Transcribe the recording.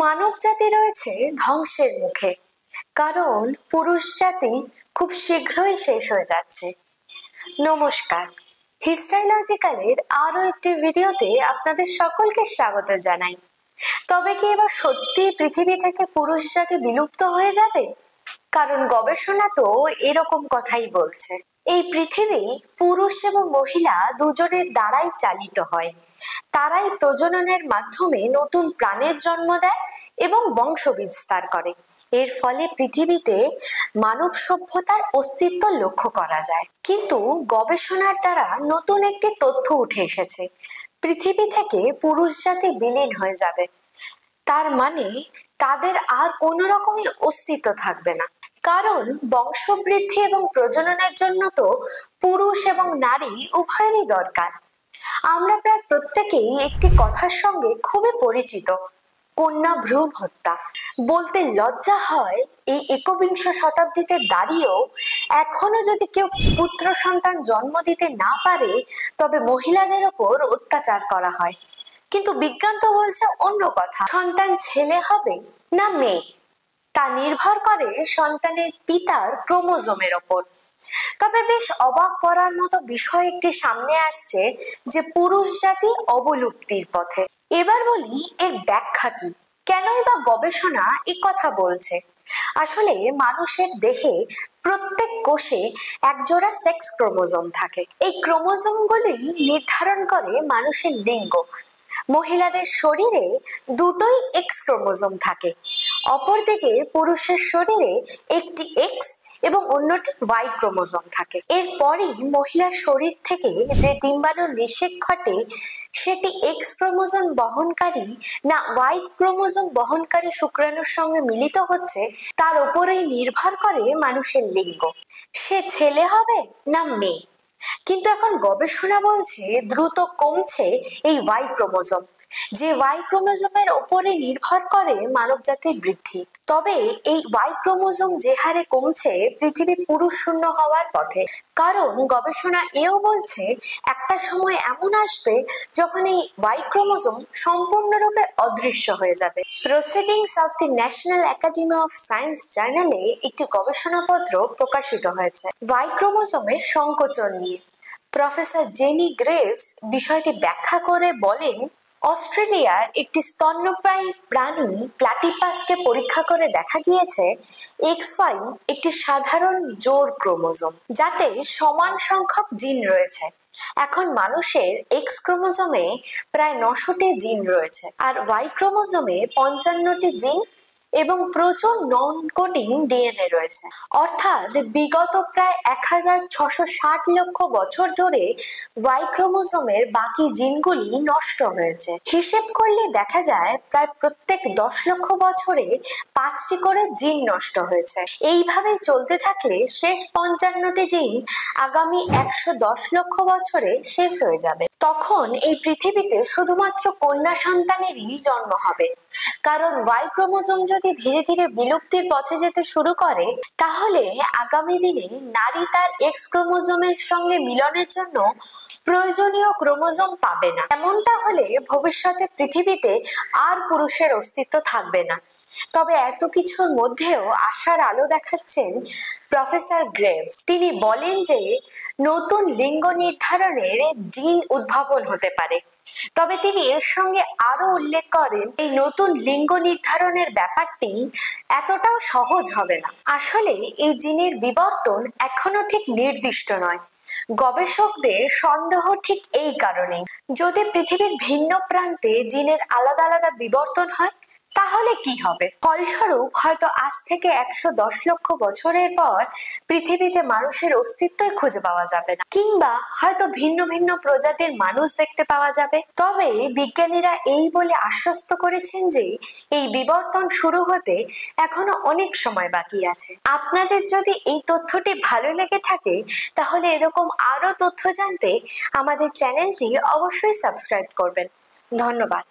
মানব জাতি রয়েছে ধ্বংসের মুখে, কারণ পুরুষ জাতি খুব শীঘ্রই শেষ হয়ে যাচ্ছে। নমস্কার, হিস্টাইলজিক্যালের আরো একটি ভিডিওতে আপনাদের সকলকে স্বাগত জানাই। তবে কি এবার সত্যি পৃথিবী থেকে পুরুষ জাতি বিলুপ্ত হয়ে যাবে? কারণ গবেষণা তো এরকম কথাই বলছে। এই পৃথিবী পুরুষ এবং মহিলা দুজনের দ্বারাই চালিত হয়। তারাই প্রজননের মাধ্যমে নতুন প্রাণের জন্ম দেয় এবং বংশ বিস্তার করে। এর ফলে পৃথিবীতে মানব সভ্যতার অস্তিত্ব লক্ষ্য করা যায়। কিন্তু গবেষণার দ্বারা নতুন একটি তথ্য উঠে এসেছে, পৃথিবী থেকে পুরুষ জাতি বিলীন হয়ে যাবে। তার মানে তাদের আর কোনো রকমই অস্তিত্ব থাকবে না, কারণ বংশবৃদ্ধি এবং প্রজননের জন্য তো পুরুষ এবং নারী উভয়েরই দরকার। আমরা প্রায় প্রত্যেকেই একটি কথার সঙ্গে খুবই পরিচিত, কন্যা ভ্রূণ হত্যা। বলতে লজ্জা হয়, এই একবিংশ শতাব্দীতে দাঁড়িয়েও এখনো যদি কেউ পুত্র সন্তান জন্ম দিতে না পারে, তবে মহিলাদের ওপর অত্যাচার করা হয়। কিন্তু বিজ্ঞান তো বলছে অন্য কথা। সন্তান ছেলে হবে না মেয়ে, তা নির্ভর করে সন্তানের পিতার ক্রোমোজোমের ওপর। তবে বেশ অবাক করার মতো বিষয় একটি সামনে আসছে, যে পুরুষ জাতি অবলুপ্তির পথে। এবার বলি এর ব্যাখ্যা কি, কেনই বা গবেষণা এই কথা বলছে। আসলে মানুষের দেহে প্রত্যেক কোষে একজোড়া সেক্স ক্রোমোজোম থাকে। এই ক্রোমোজোমগুলি নির্ধারণ করে মানুষের লিঙ্গ। মহিলাদের শরীরে দুটোই এক্স ক্রোমোজোম থাকে, অপরদিকে পুরুষের শরীরে একটি এক্স এবং অন্যটি ওয়াই ক্রোমোজোম থাকে। এরপরই মহিলার শরীর থেকে যে ডিম্বাণুর নিষেক ঘটে, সেটি এক্স ক্রোমোজোম বহনকারী না ওয়াই ক্রোমোজোম বহনকারী শুক্রাণুর সঙ্গে মিলিত হচ্ছে, তার উপরেই নির্ভর করে মানুষের লিঙ্গ। সে ছেলে হবে না মেয়ে। কিন্তু এখন গবেষণা বলছে দ্রুত কমছে এই ওয়াই ক্রোমোজোম, যে ওয়াই ক্রোমোজোমের ওপরে নির্ভর করে মানব জাতির বৃদ্ধি। তবে এই ওয়াই ক্রোমোজোম যে হারে কমছে, পৃথিবী পুরুষ শূন্য হওয়ার পথে। কারণ গবেষণা এও বলছে একটা সময় এমন আসবে যখন এই ওয়াই ক্রোমোজোম সম্পূর্ণরূপে অদৃশ্য হয়ে যাবে। Proceedings of the national academy of science জার্নালে একটি গবেষণাপত্র প্রকাশিত হয়েছে ওয়াই ক্রোমোজোমের সংকোচন নিয়ে। প্রফেসর জেনি গ্রেভস বিষয়টি ব্যাখ্যা করে বলেন, অস্ট্রেলিয়ার একটি স্তন্যপায়ী প্রাণী প্লাটিপাসকে পরীক্ষা করে দেখা গিয়েছে XY একটি সাধারণ জোড় ক্রোমোজোম, যাতে সমান সংখ্যক জিন রয়েছে। এখন মানুষের এক্স ক্রোমোজোমে প্রায় 900টি জিন রয়েছে, আর ওয়াই ক্রোমোজোমে 55টি জিন এবং প্রচুর নন কোডিং ডিএনএ রয়েছে। অর্থাৎ বিগত প্রায় 1660 লক্ষ বছর ধরে ওয়াই ক্রোমোজোমের বাকি জিনগুলি নষ্ট হয়েছে। হিসেব করলে দেখা যায় প্রায় প্রত্যেক 10 লক্ষ বছরে 5টি করে জিন নষ্ট হয়েছে। এইভাবে চলতে থাকলে শেষ 55টি জিন আগামী 110 লক্ষ বছরে শেষ হয়ে যাবে। তখন এই পৃথিবীতে শুধুমাত্র কন্যা সন্তানেরই জন্ম হবে, কারণ ওয়াই ক্রোমোজোম যদি ধীরে ধীরে বিলুপ্তির পথে যেতে শুরু করে, তাহলে আগামী দিনে নারী তার এক্স ক্রোমোজোমের সঙ্গে মিলনের জন্য প্রয়োজনীয় ক্রোমোজোম পাবে না। এমনটা হলে ভবিষ্যতে পৃথিবীতে আর পুরুষের অস্তিত্ব থাকবে না। তবে এত কিছুর মধ্যেও আশার আলো দেখাচ্ছেন প্রফেসর গ্রেভস। তিনি বলেন যে নতুন লিঙ্গ নির্ধারণের জিন উদ্ভাবন হতে পারে। তবে তিনি এর সঙ্গে আরো উল্লেখ করেন, এই নতুন লিঙ্গ নির্ধারণের ব্যাপারটি এতটাও সহজ হবে না। আসলে এই জিনের বিবর্তন এখনো ঠিক নির্দিষ্ট নয়। গবেষকদের সন্দেহ ঠিক এই কারণেই, যদি পৃথিবীর ভিন্ন প্রান্তে জিনের আলাদা আলাদা বিবর্তন হয়, তাহলে কি হবে? ফলস্বরূপ হয়তো আজ থেকে 110 লক্ষ বছরের পর পৃথিবীতে মানুষের অস্তিত্বই খুঁজে পাওয়া যাবে না, কিংবা হয়তো ভিন্ন ভিন্ন প্রজাতির মানুষ দেখতে পাওয়া যাবে। তবে বিজ্ঞানীরা এই বলে আশ্বস্ত করেছেন যে এই বিবর্তন শুরু হতে এখনো অনেক সময় বাকি আছে। আপনাদের যদি এই তথ্যটি ভালো লেগে থাকে, তাহলে এরকম আরো তথ্য জানতে আমাদের চ্যানেলটি অবশ্যই সাবস্ক্রাইব করবেন। ধন্যবাদ।